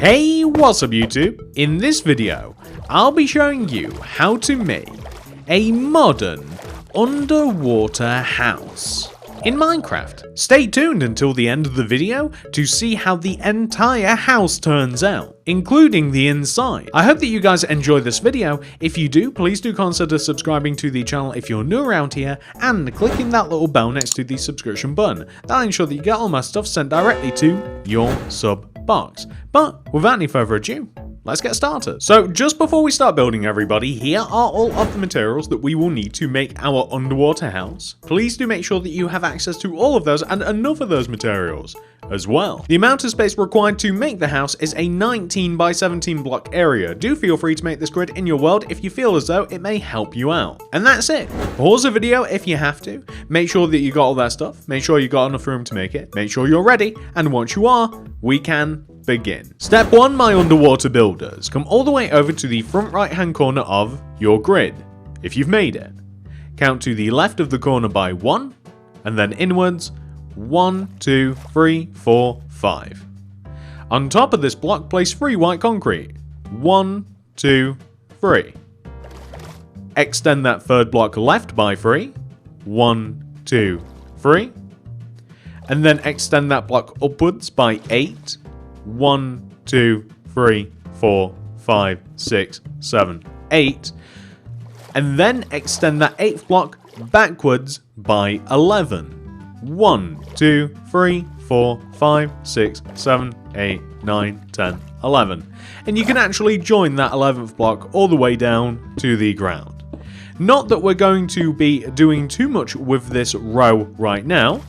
Hey, what's up YouTube? In this video, I'll be showing you how to make a modern underwater house in Minecraft. Stay tuned until the end of the video to see how the entire house turns out, including the inside. I hope that you guys enjoy this video. If you do, please do consider subscribing to the channel if you're new around here and clicking that little bell next to the subscription button. That'll ensure that you get all my stuff sent directly to your sub box. But without any further ado, let's get started. So just before we start building everybody, here are all of the materials that we will need to make our underwater house. Please do make sure that you have access to all of those and enough of those materials as well. The amount of space required to make the house is a 19 by 17 block area. Do feel free to make this grid in your world if you feel as though it may help you out. And that's it. Pause the video if you have to. Make sure that you got all that stuff. Make sure you got enough room to make it. Make sure you're ready. And once you are, we can begin. Step 1, my underwater builders. Come all the way over to the front right hand corner of your grid, if you've made it. Count to the left of the corner by 1, and then inwards 1, 2, 3, 4, 5. On top of this block, place 3 white concrete. 1, 2, 3. Extend that third block left by 3. 1, 2, 3. And then extend that block upwards by 8. 1, 2, 3, 4, 5, 6, 7, 8. And then extend that 8th block backwards by 11. 1, 2, 3, 4, 5, 6, 7, 8, 9, 10, 11. And you can actually join that 11th block all the way down to the ground. Not that we're going to be doing too much with this row right now,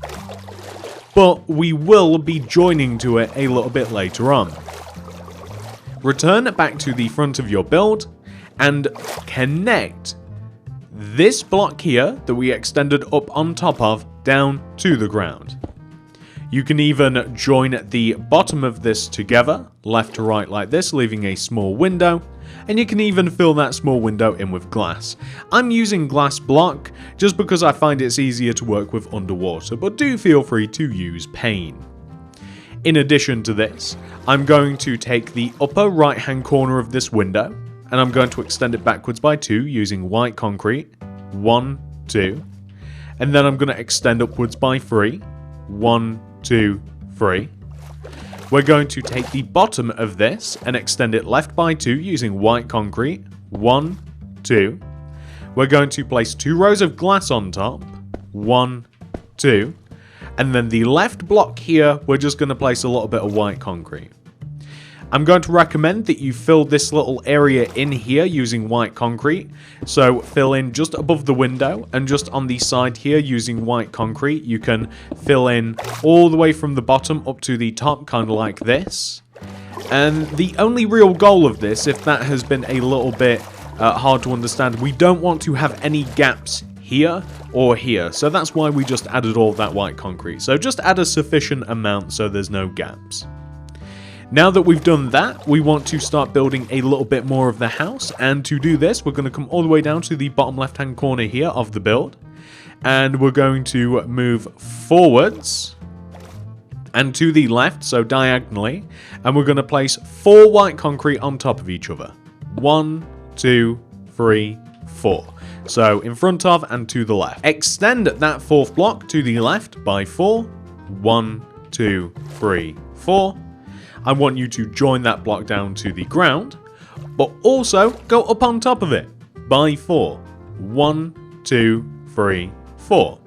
but we will be joining to it a little bit later on. Return back to the front of your build and connect this block here that we extended up on top of down to the ground. You can even join the bottom of this together, left to right like this, leaving a small window. And you can even fill that small window in with glass. I'm using glass block just because I find it's easier to work with underwater, but do feel free to use pane. In addition to this, I'm going to take the upper right hand corner of this window and I'm going to extend it backwards by 2 using white concrete. 1, 2. And then I'm going to extend upwards by 3. 1, 2, 3. We're going to take the bottom of this and extend it left by 2 using white concrete. 1, 2. We're going to place 2 rows of glass on top. 1, 2. And then the left block here, we're just going to place a little bit of white concrete. I'm going to recommend that you fill this little area in here using white concrete. So fill in just above the window and just on the side here using white concrete. You can fill in all the way from the bottom up to the top, kind of like this. And the only real goal of this, if that has been a little bit hard to understand, we don't want to have any gaps here or here. So that's why we just added all that white concrete. So just add a sufficient amount so there's no gaps. Now that we've done that, we want to start building a little bit more of the house, and to do this, we're going to come all the way down to the bottom left-hand corner here of the build, and we're going to move forwards and to the left, so diagonally, and we're going to place 4 white concrete on top of each other. 1, 2, 3, 4. So in front of and to the left. Extend that 4th block to the left by 4. 1, 2, 3, 4. I want you to join that block down to the ground, but also go up on top of it by 4. 1, 2, 3, 4.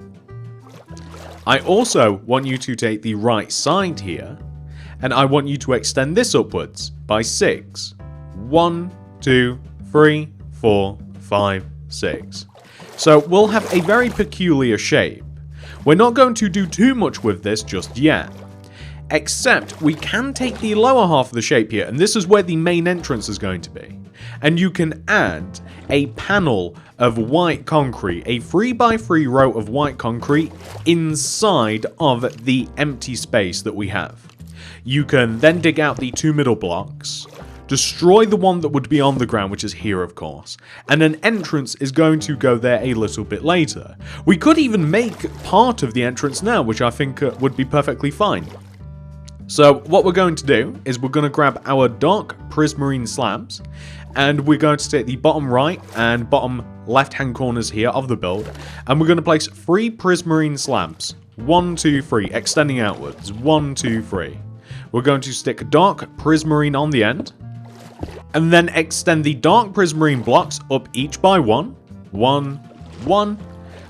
I also want you to take the right side here, and I want you to extend this upwards by 6. 1, 2, 3, 4, 5, 6. So we'll have a very peculiar shape. We're not going to do too much with this just yet. Except we can take the lower half of the shape here, and this is where the main entrance is going to be. And you can add a panel of white concrete, a 3x3 row of white concrete inside of the empty space that we have. You can then dig out the 2 middle blocks, destroy the one that would be on the ground, which is here of course, and an entrance is going to go there a little bit later. We could even make part of the entrance now, which I think would be perfectly fine. So what we're going to do is we're going to grab our dark prismarine slabs, and we're going to take the bottom right and bottom left hand corners here of the build, and we're going to place 3 prismarine slabs. 1, 2, 3, extending outwards. 1, 2, 3. We're going to stick dark prismarine on the end, and then extend the dark prismarine blocks up each by 1. 1, 1.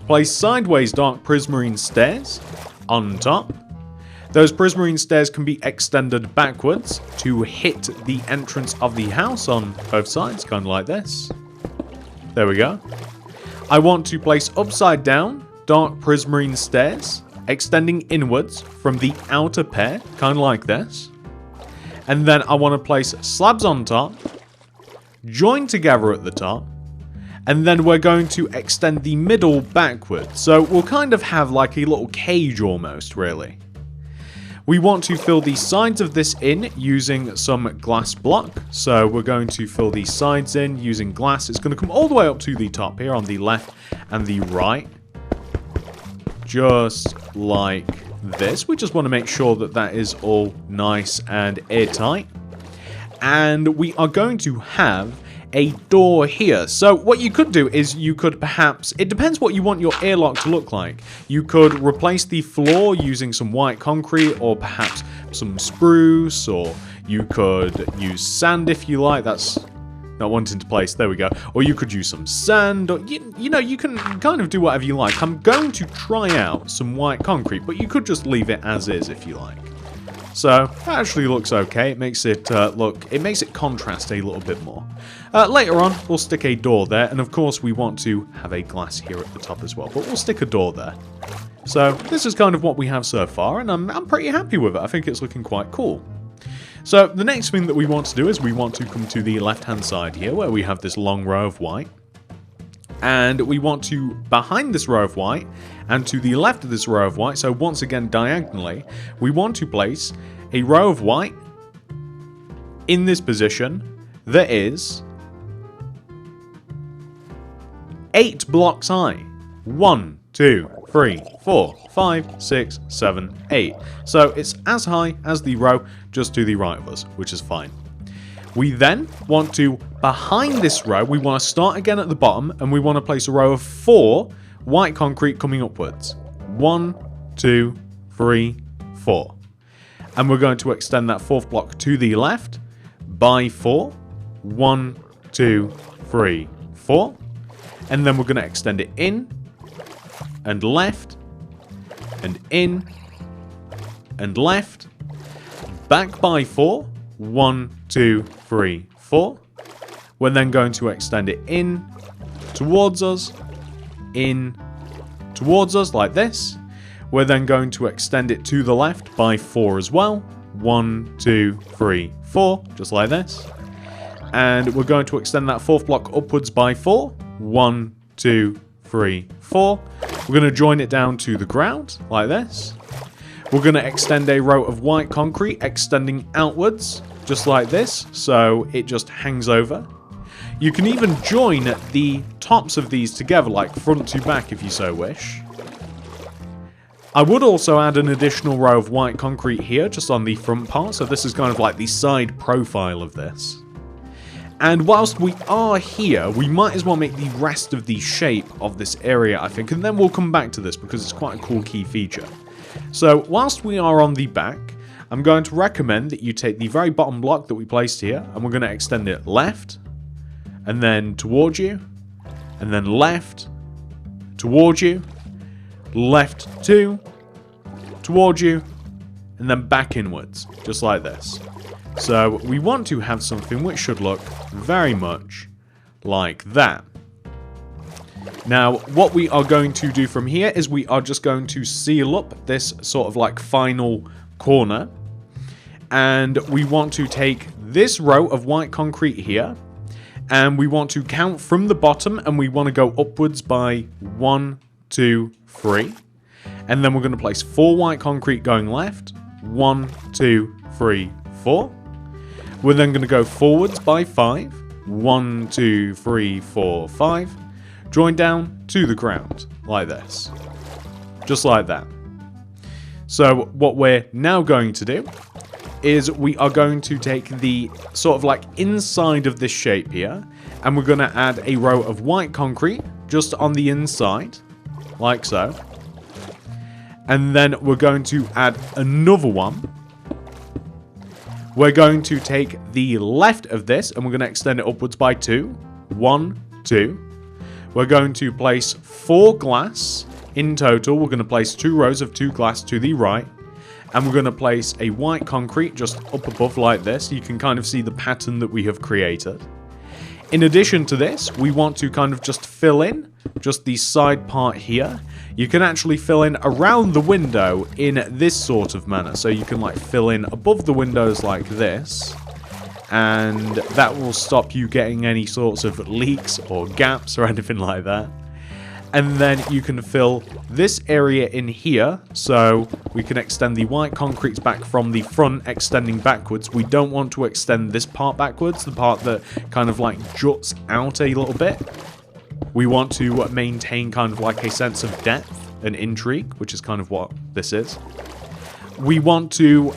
Place sideways dark prismarine stairs on top. Those prismarine stairs can be extended backwards to hit the entrance of the house on both sides, kind of like this. There we go. I want to place upside down dark prismarine stairs, extending inwards from the outer pair, kind of like this. And then I want to place slabs on top, join together at the top, and then we're going to extend the middle backwards. So we'll kind of have like a little cage almost, really. We want to fill the sides of this in using some glass block. So we're going to fill the sides in using glass. It's going to come all the way up to the top here on the left and the right. Just like this. We just want to make sure that that is all nice and airtight. And we are going to have a door here. So what you could do is you could perhaps, it depends what you want your airlock to look like. You could replace the floor using some white concrete or perhaps some spruce, or you could use sand if you like. That's not wanting to place. There we go. Or you could use some sand, or you know, you can kind of do whatever you like. I'm going to try out some white concrete, but you could just leave it as is if you like. So that actually looks okay. It makes it it makes it contrast a little bit more. Later on, we'll stick a door there, and of course we want to have a glass here at the top as well, but we'll stick a door there. So this is kind of what we have so far, and I'm pretty happy with it. I think it's looking quite cool. So the next thing that we want to do is we want to come to the left-hand side here, where we have this long row of white. And we want to, behind this row of white, and to the left of this row of white, so once again diagonally, we want to place a row of white in this position that is 8 blocks high. 1, 2, 3, 4, 5, 6, 7, 8. So it's as high as the row just to the right of us, which is fine. We then want to, behind this row, we want to start again at the bottom, and we want to place a row of 4 white concrete coming upwards. 1, 2, 3, 4. And we're going to extend that 4th block to the left by 4. 1, 2, 3, 4. And then we're going to extend it in, and left, and in, and left, back by 4. 1, 2, 3, 4. We're then going to extend it in, towards us, in, towards us, like this. We're then going to extend it to the left by 4 as well. 1, 2, 3, 4, just like this. And we're going to extend that 4th block upwards by 4. 1, 2, 3, 4. We're going to join it down to the ground, like this. We're going to extend a row of white concrete, extending outwards, just like this, so it just hangs over. You can even join the tops of these together, like front to back if you so wish. I would also add an additional row of white concrete here, just on the front part, so this is kind of like the side profile of this. And whilst we are here, we might as well make the rest of the shape of this area, I think, and then we'll come back to this because it's quite a cool key feature. So whilst we are on the back, I'm going to recommend that you take the very bottom block that we placed here, and we're going to extend it left, and then towards you, and then left, towards you, left 2, towards you, and then back inwards, just like this. So we want to have something which should look very much like that. Now, what we are going to do from here is we are just going to seal up this sort of like final corner. And we want to take this row of white concrete here, and we want to count from the bottom, and we want to go upwards by 1, 2, 3. And then we're going to place 4 white concrete going left. 1, 2, 3, 4. We're then going to go forwards by 5. 1, 2, 3, 4, 5. Join down to the ground, like this. Just like that. So what we're now going to do is we are going to take the sort of like inside of this shape here, and we're going to add a row of white concrete just on the inside, like so. And then we're going to add another one. We're going to take the left of this, and we're going to extend it upwards by 2. 1, 2. We're going to place 4 glass in total. We're going to place 2 rows of 2 glass to the right. And we're going to place a white concrete just up above like this. You can kind of see the pattern that we have created. In addition to this, we want to kind of just fill in just the side part here. You can actually fill in around the window in this sort of manner. So you can like fill in above the windows like this. And that will stop you getting any sorts of leaks or gaps or anything like that. And then you can fill this area in here, so we can extend the white concretes back from the front, extending backwards. We don't want to extend this part backwards, the part that kind of like juts out a little bit. We want to maintain kind of like a sense of depth and intrigue, which is kind of what this is. We want to,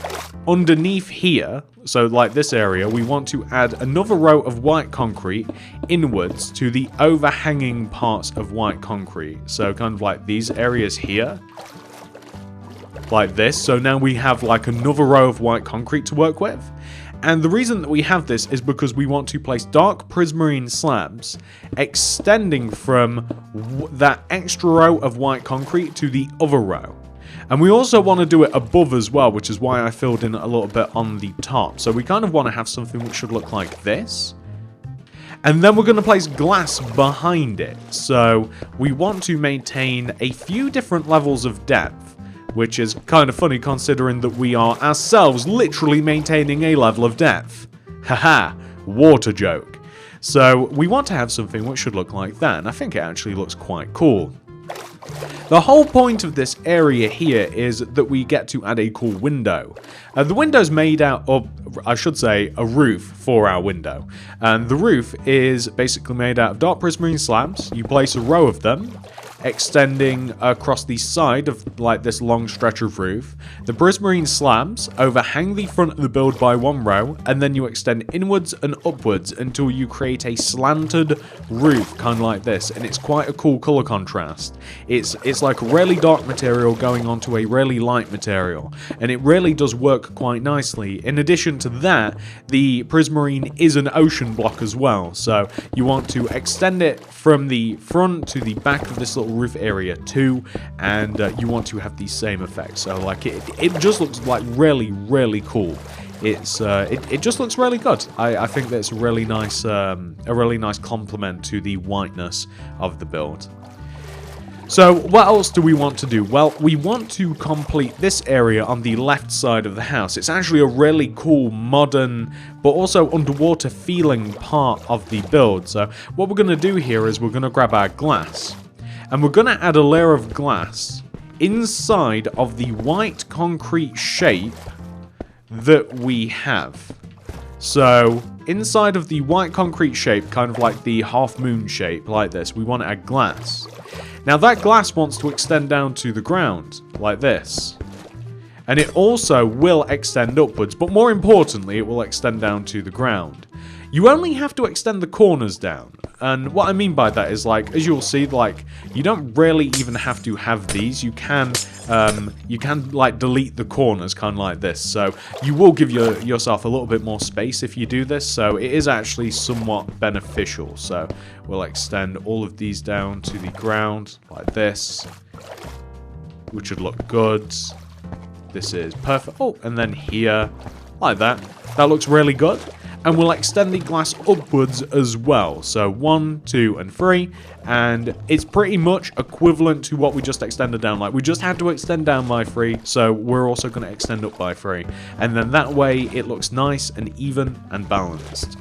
underneath here, so like this area, we want to add another row of white concrete inwards to the overhanging parts of white concrete. So kind of like these areas here, like this. So now we have like another row of white concrete to work with. And the reason that we have this is because we want to place dark prismarine slabs extending from that extra row of white concrete to the other row. And we also want to do it above as well, which is why I filled in a little bit on the top. So we kind of want to have something which should look like this. And then we're going to place glass behind it. So we want to maintain a few different levels of depth, which is kind of funny considering that we are ourselves literally maintaining a level of depth. Haha, water joke. So we want to have something which should look like that, and I think it actually looks quite cool. The whole point of this area here is that we get to add a cool window. The window's made out of, I should say, a roof for our window. And the roof is basically made out of dark prismarine slabs. You place a row of them, extending across the side of like this long stretch of roof. The prismarine slabs overhang the front of the build by 1 row, and then you extend inwards and upwards until you create a slanted roof, kind of like this. And it's quite a cool color contrast. It's like a really dark material going onto a really light material, and it really does work quite nicely. In addition to that, the prismarine is an ocean block as well, so you want to extend it from the front to the back of this little roof area too, and you want to have the same effect. So like it just looks like really cool. It just looks really good. I think that's a really nice complement to the whiteness of the build. So what else do we want to do? Well, we want to complete this area on the left side of the house. It's actually a really cool, modern, but also underwater feeling part of the build. So what we're going to do here is we're going to grab our glass, and we're going to add a layer of glass inside of the white concrete shape that we have. So inside of the white concrete shape, kind of like the half moon shape like this, we want to add glass. Now that glass wants to extend down to the ground, like this. And it also will extend upwards, but more importantly, it will extend down to the ground. You only have to extend the corners down. And what I mean by that is, like, as you'll see, like, you don't really even have to have these. You can like delete the corners, kind of like this. So you will give yourself a little bit more space if you do this. So it is actually somewhat beneficial. So we'll extend all of these down to the ground like this, which should look good. This is perfect. Oh, and then here, like that. That looks really good. And we'll extend the glass upwards as well. So 1, 2, and 3. And it's pretty much equivalent to what we just extended down. Like, we just had to extend down by 3. So we're also going to extend up by 3. And then that way it looks nice and even and balanced.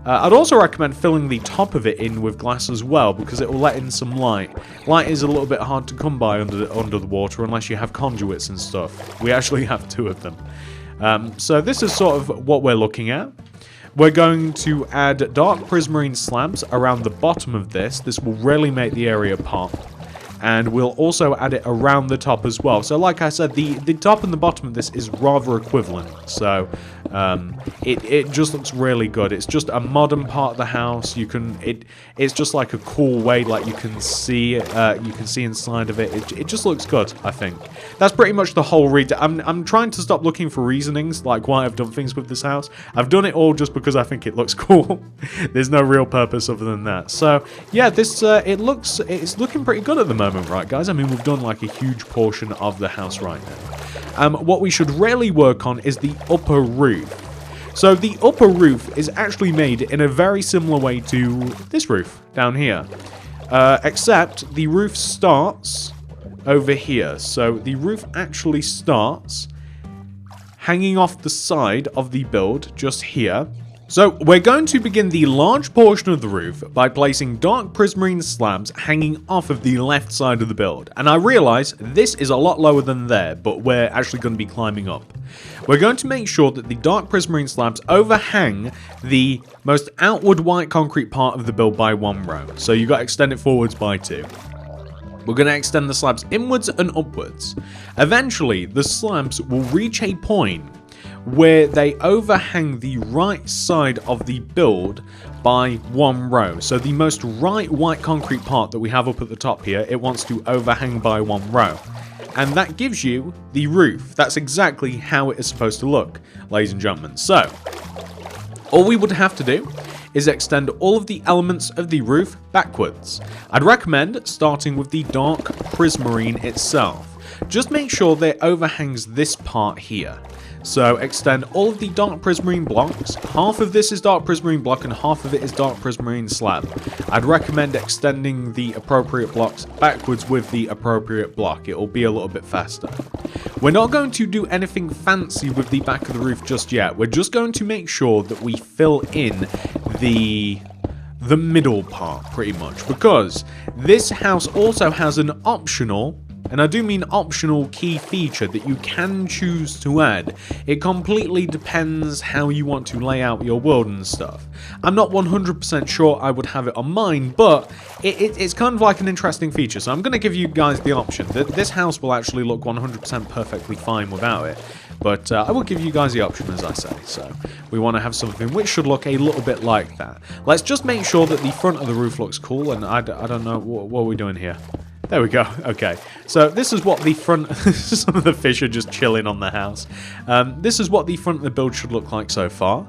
I'd also recommend filling the top of it in with glass as well, because it will let in some light. Light is a little bit hard to come by under the water unless you have conduits and stuff. We actually have 2 of them. So this is sort of what we're looking at. We're going to add dark prismarine slabs around the bottom of this. This will really make the area pop. and we'll also add it around the top as well. So like I said, the top and the bottom of this is rather equivalent, so it just looks really good. It's just a modern part of the house. It's just like a cool way, like you can see inside of it. It just looks good, I think. That's pretty much the whole I'm trying to stop looking for reasonings like why I've done things with this house. I've done it all just because I think it looks cool. There's no real purpose other than that. So yeah, this it's looking pretty good at the moment, right guys? I mean, we've done like a huge portion of the house right now. What we should really work on is the upper roof. So the upper roof is actually made in a very similar way to this roof down here, except the roof starts over here. So the roof actually starts hanging off the side of the build just here. So we're going to begin the large portion of the roof by placing dark prismarine slabs hanging off of the left side of the build. And I realize this is a lot lower than there, but we're actually going to be climbing up. We're going to make sure that the dark prismarine slabs overhang the most outward white concrete part of the build by 1 row. So you've got to extend it forwards by 2. We're going to extend the slabs inwards and upwards. Eventually, the slabs will reach a point where they overhang the right side of the build by 1 row. So the most right white concrete part that we have up at the top here, it wants to overhang by 1 row. And that gives you the roof. That's exactly how it is supposed to look, ladies and gentlemen. So, all we would have to do is extend all of the elements of the roof backwards. I'd recommend starting with the dark prismarine itself. Just make sure that it overhangs this part here. So extend all of the dark prismarine blocks. Half of this is dark prismarine block and half of it is dark prismarine slab. I'd recommend extending the appropriate blocks backwards with the appropriate block. It'll be a little bit faster. We're not going to do anything fancy with the back of the roof just yet. We're just going to make sure that we fill in the middle part pretty much, because this house also has an optional, and I do mean optional, key feature that you can choose to add. It completely depends how you want to lay out your world and stuff. I'm not 100% sure I would have it on mine, but it's kind of like an interesting feature, so I'm going to give you guys the option. This house will actually look 100% perfectly fine without it, but I will give you guys the option, as I say. So we want to have something which should look a little bit like that. Let's just make sure that the front of the roof looks cool, and I don't know, what are we doing here? There we go. Okay, so this is what the front... some of the fish are just chilling on the house. This is what the front of the build should look like so far.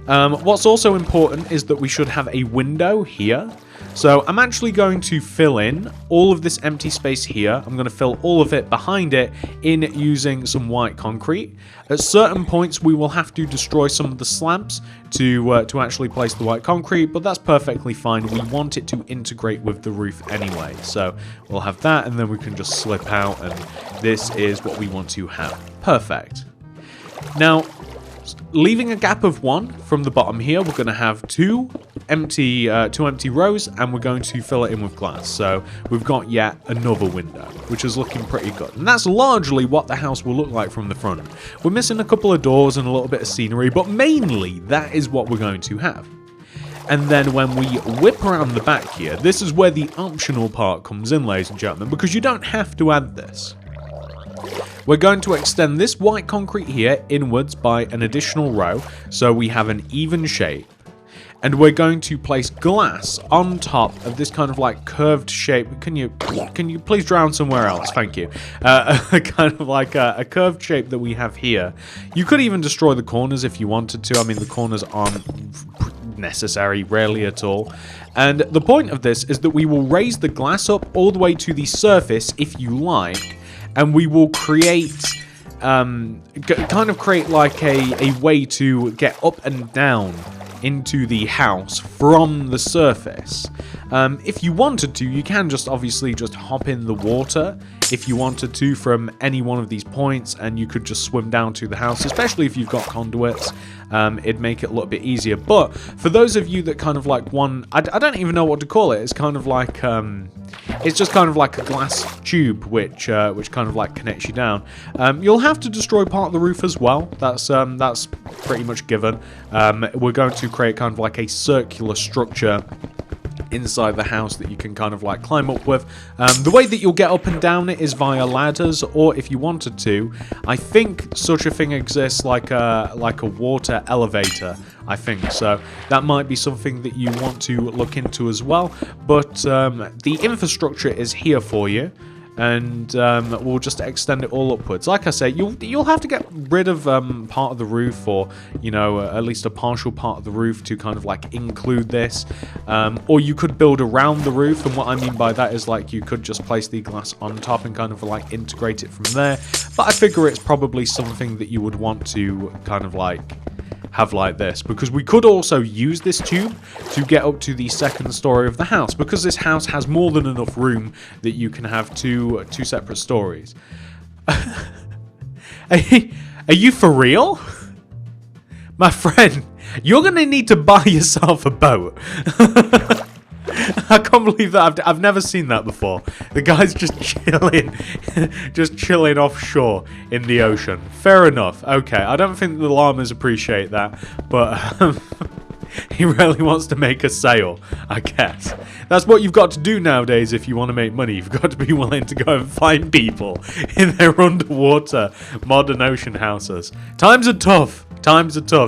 What's also important is that we should have a window here. So I'm actually going to fill in all of this empty space here. I'm going to fill all of it behind it in using some white concrete. At certain points, we will have to destroy some of the slabs to actually place the white concrete, but that's perfectly fine. We want it to integrate with the roof anyway. So we'll have that, and then we can just slip out, and this is what we want to have. Perfect. Now, leaving a gap of 1 from the bottom here, we're going to have two empty rows, and we're going to fill it in with glass. So we've got yet another window, which is looking pretty good. And that's largely what the house will look like from the front. We're missing a couple of doors and a little bit of scenery, but mainly that is what we're going to have. And then when we whip around the back here, this is where the optional part comes in, ladies and gentlemen, because you don't have to add this. We're going to extend this white concrete here inwards by an additional row, so we have an even shape. And we're going to place glass on top of this kind of like curved shape. Can you please drown somewhere else? Thank you. Kind of like a curved shape that we have here. You could even destroy the corners if you wanted to. I mean, the corners aren't necessary, rarely at all. And the point of this is that we will raise the glass up all the way to the surface if you like. And we will create, kind of create like a way to get up and down into the house from the surface. If you wanted to, you can just obviously just hop in the water if you wanted to from any one of these points, and you could just swim down to the house, especially if you've got conduits. It'd make it a little bit easier. But for those of you that kind of like I don't even know what to call it. It's kind of like it's just kind of like a glass tube which kind of like connects you down. You'll have to destroy part of the roof as well. That's pretty much given. We're going to create kind of like a circular structure inside the house that you can kind of like climb up with. The way that you'll get up and down it is via ladders, or if you wanted to, I think such a thing exists like a water elevator, I think. So that might be something that you want to look into as well. But the infrastructure is here for you. And we'll just extend it all upwards. Like I say, you'll have to get rid of part of the roof, or you know, at least a partial part of the roof to kind of like include this. Or you could build around the roof, and what I mean by that is like you could just place the glass on top and kind of like integrate it from there. But I figure it's probably something that you would want to kind of like have like this, because we could also use this tube to get up to the second story of the house, because this house has more than enough room that you can have two separate stories. Are you for real? My friend, you're gonna need to buy yourself a boat. I can't believe that. I've never seen that before. The guy's just chilling, offshore in the ocean. Fair enough. Okay, I don't think the llamas appreciate that, but he really wants to make a sale, I guess. That's what you've got to do nowadays if you want to make money. You've got to be willing to go and find people in their underwater modern ocean houses. Times are tough.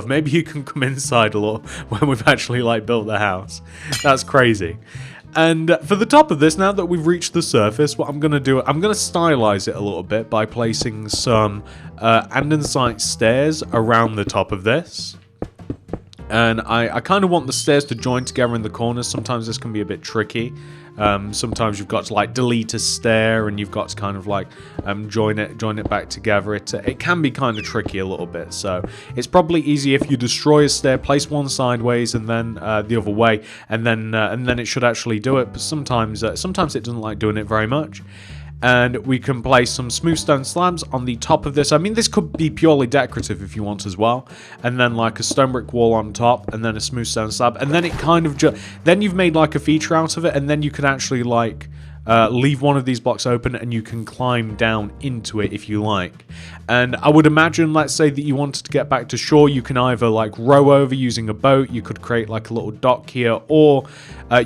Maybe you can come inside a little when we've actually like built the house. That's crazy. And for the top of this, now that we've reached the surface, what I'm going to do, I'm going to stylize it a little bit by placing some andesite stairs around the top of this. And I kind of want the stairs to join together in the corners. Sometimes this can be a bit tricky. Sometimes you've got to like delete a stair, and you've got to kind of like join it back together. It can be kind of tricky a little bit. So it's probably easy if you destroy a stair, place one sideways and then the other way, and then it should actually do it. But sometimes it doesn't like doing it very much. And we can place some smooth stone slabs on the top of this. I mean, this could be purely decorative if you want as well. And then like a stone brick wall on top, and then a smooth stone slab. And then it kind of then you've made like a feature out of it, and then you can actually like leave one of these blocks open, and you can climb down into it if you like. And I would imagine, let's say that you wanted to get back to shore, you can either like row over using a boat, you could create like a little dock here, or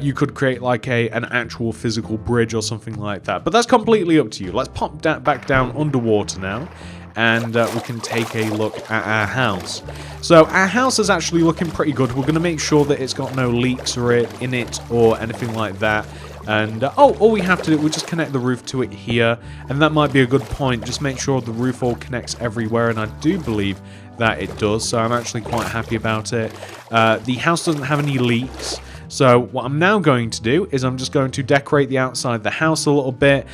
you could create like an actual physical bridge or something like that. But that's completely up to you. Let's pop back down underwater now, and we can take a look at our house. So our house is actually looking pretty good. We're going to make sure that it's got no leaks in it or anything like that. And all we have to do, we'll just connect the roof to it here, and that might be a good point. Just make sure the roof all connects everywhere, and I do believe that it does, so I'm actually quite happy about it. The house doesn't have any leaks. So what I'm now going to do is I'm just going to decorate the outside of the house a little bit.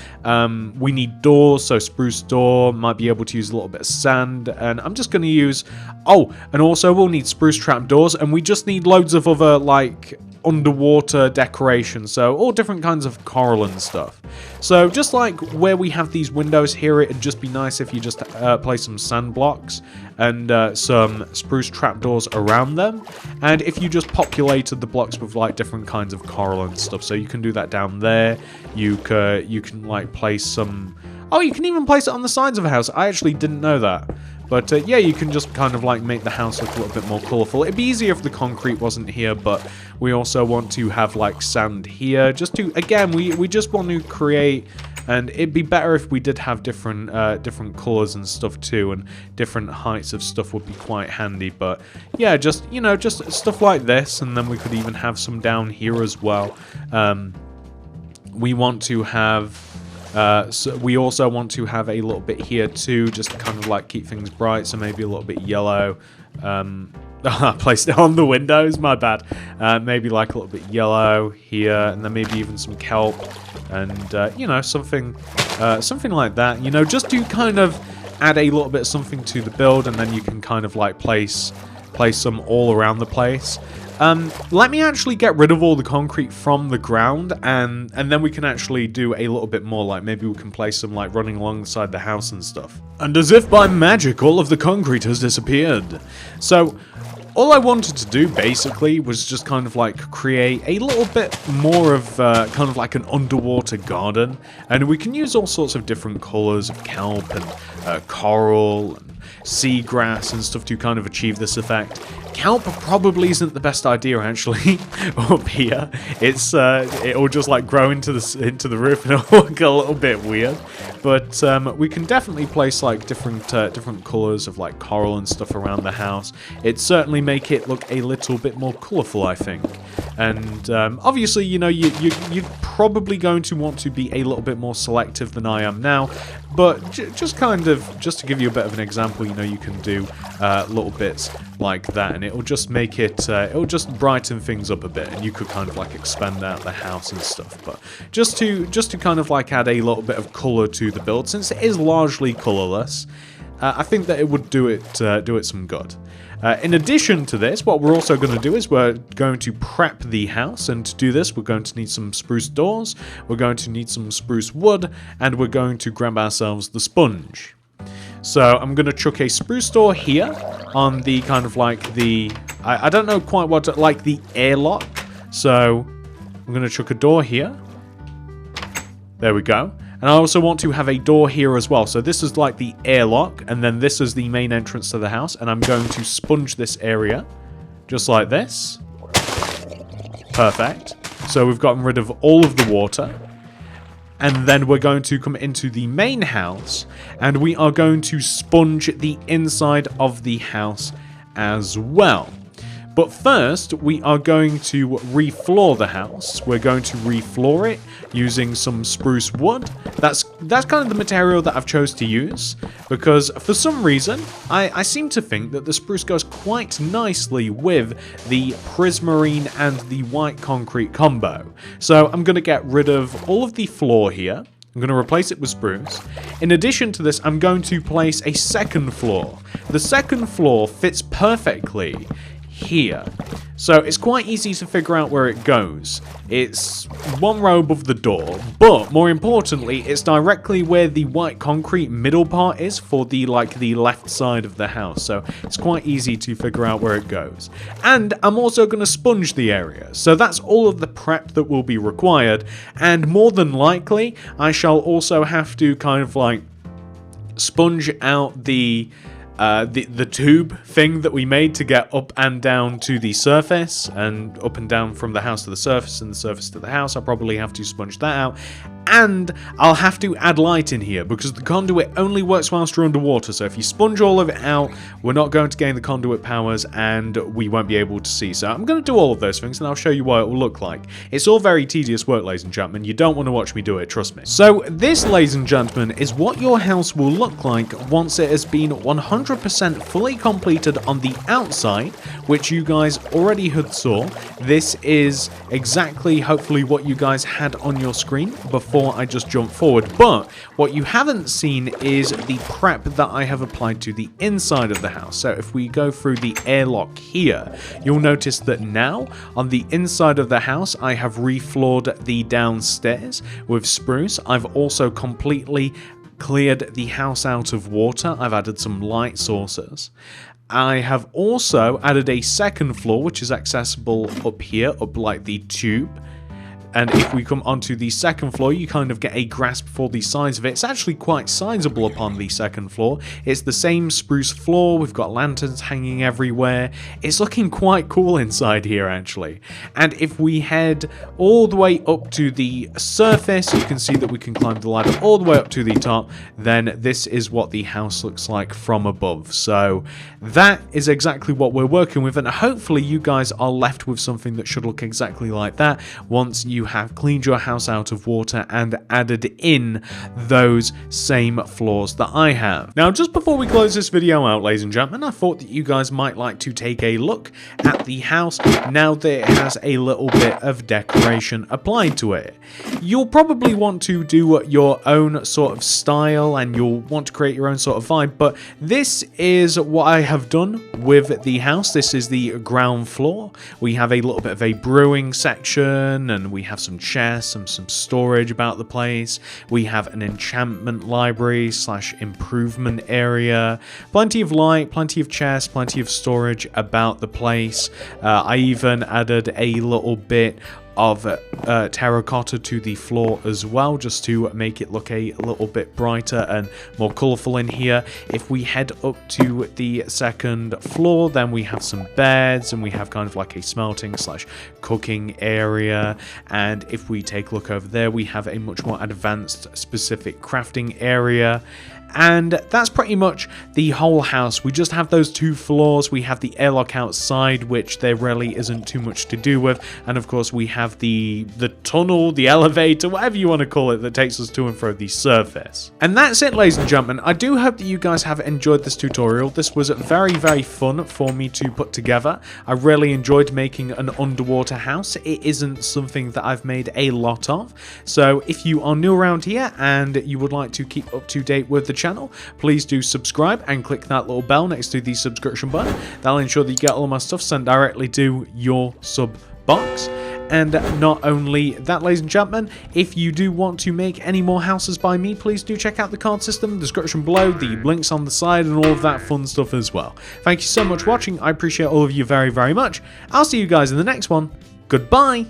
We need doors, so spruce door, might be able to use a little bit of sand, and I'm just going to use, and also we'll need spruce trap doors, and we just need loads of other like underwater decoration, so all different kinds of coral and stuff. So just like where we have these windows here, it'd just be nice if you just place some sand blocks and some spruce trapdoors around them, and if you just populated the blocks with like different kinds of coral and stuff. So you can do that down there. You can like place some, you can even place it on the sides of a house. I actually didn't know that. But yeah, you can just kind of like make the house look a little bit more colourful. It'd be easier if the concrete wasn't here, but we also want to have like sand here. Just to, again, we just want to create, and it'd be better if we did have different colours and stuff too, and different heights of stuff would be quite handy. But yeah, just, you know, just stuff like this, and then we could even have some down here as well. We want to have... so we also want to have a little bit here too, just to kind of like keep things bright, so maybe a little bit yellow. I placed it on the windows, my bad. Maybe like a little bit yellow here, and then maybe even some kelp, and you know, something like that, you know, just to kind of add a little bit of something to the build, and then you can kind of like place some all around the place. Let me actually get rid of all the concrete from the ground, and then we can actually do a little bit more, like maybe we can place some like running alongside the house and stuff. And as if by magic, all of the concrete has disappeared. So all I wanted to do basically was just kind of like create a little bit more of kind of like an underwater garden, and we can use all sorts of different colors of kelp and coral and seagrass and stuff to kind of achieve this effect. Kelp probably isn't the best idea actually up here. It'll just like grow into the roof and it'll look a little bit weird. But we can definitely place like different colors of like coral and stuff around the house. It'd certainly make it look a little bit more colorful, I think. And obviously, you know, you're probably going to want to be a little bit more selective than I am now. But just to give you a bit of an example, you know, you can do little bits like that, and it'll just make it, it'll just brighten things up a bit, and you could kind of like expand out the house and stuff. But just to kind of like add a little bit of color to the build, since it is largely colorless, I think that it would do it some good. In addition to this, what we're also going to do is we're going to prep the house, and to do this we're going to need some spruce doors, we're going to need some spruce wood, and we're going to grab ourselves the sponge. So I'm going to chuck a spruce door here on the kind of like the, I don't know quite what to, like the airlock. So I'm going to chuck a door here. There we go. And I also want to have a door here as well. So this is like the airlock, and then this is the main entrance to the house. And I'm going to sponge this area, just like this. Perfect. So we've gotten rid of all of the water. And then we're going to come into the main house, and we are going to sponge the inside of the house as well. But first, we are going to refloor the house. We're going to refloor it using some spruce wood. That's kind of the material that I've chose to use, because for some reason, I seem to think that the spruce goes quite nicely with the prismarine and the white concrete combo. So I'm going to get rid of all of the floor here. I'm going to replace it with spruce. In addition to this, I'm going to place a second floor. The second floor fits perfectly here. So it's quite easy to figure out where it goes. It's one row above the door, but more importantly, it's directly where the white concrete middle part is for the left side of the house. So it's quite easy to figure out where it goes. And I'm also going to sponge the area. So that's all of the prep that will be required. And more than likely, I shall also have to kind of like sponge out the tube thing that we made to get up and down to the surface, and up and down from the house to the surface and the surface to the house. I'll probably have to sponge that out. And I'll have to add light in here because the conduit only works whilst you're underwater. So if you sponge all of it out, we're not going to gain the conduit powers and we won't be able to see. So I'm going to do all of those things and I'll show you what it will look like. It's all very tedious work, ladies and gentlemen. You don't want to watch me do it, trust me. So this, ladies and gentlemen, is what your house will look like once it has been 100% fully completed on the outside, which you guys already had saw. This is exactly, hopefully, what you guys had on your screen before I just jumped forward. But what you haven't seen is the prep that I have applied to the inside of the house. So if we go through the airlock here, you'll notice that now on the inside of the house, I have refloored the downstairs with spruce. I've also completely cleared the house out of water. I've added some light sources. I have also added a second floor, which is accessible up here, up like the tube. And if we come onto the second floor, you kind of get a grasp for the size of it. It's actually quite sizable upon the second floor. It's the same spruce floor. We've got lanterns hanging everywhere. It's looking quite cool inside here, actually. And if we head all the way up to the surface, you can see that we can climb the ladder all the way up to the top. Then this is what the house looks like from above. So that is exactly what we're working with. And hopefully you guys are left with something that should look exactly like that once you have cleaned your house out of water and added in those same floors that I have. Now, just before we close this video out, ladies and gentlemen, I thought that you guys might like to take a look at the house now that it has a little bit of decoration applied to it. You'll probably want to do your own sort of style and you'll want to create your own sort of vibe, but this is what I have done with the house. This is the ground floor. We have a little bit of a brewing section, and we have some chests, some storage about the place. We have an enchantment library / improvement area. Plenty of light, plenty of chests, plenty of storage about the place. I even added a little bit of terracotta to the floor as well, just to make it look a little bit brighter and more colorful in here. If we head up to the second floor, then we have some beds, and we have kind of like a smelting slash cooking area. And if we take a look over there, we have a much more advanced specific crafting area. And that's pretty much the whole house. We just have those 2 floors. We have the airlock outside, which there really isn't too much to do with. And of course, we have the tunnel, the elevator, whatever you want to call it, that takes us to and fro the surface. And that's it, ladies and gentlemen. I do hope that you guys have enjoyed this tutorial. This was very, very fun for me to put together. I really enjoyed making an underwater house. It isn't something that I've made a lot of. So if you are new around here and you would like to keep up to date with the channel, please do subscribe and click that little bell next to the subscription button. That'll ensure that you get all of my stuff sent directly to your sub box. And not only that, ladies and gentlemen, if you do want to make any more houses by me, please do check out the card system, the description below, the links on the side, and all of that fun stuff as well. Thank you so much for watching. I appreciate all of you very, very much. I'll see you guys in the next one. Goodbye.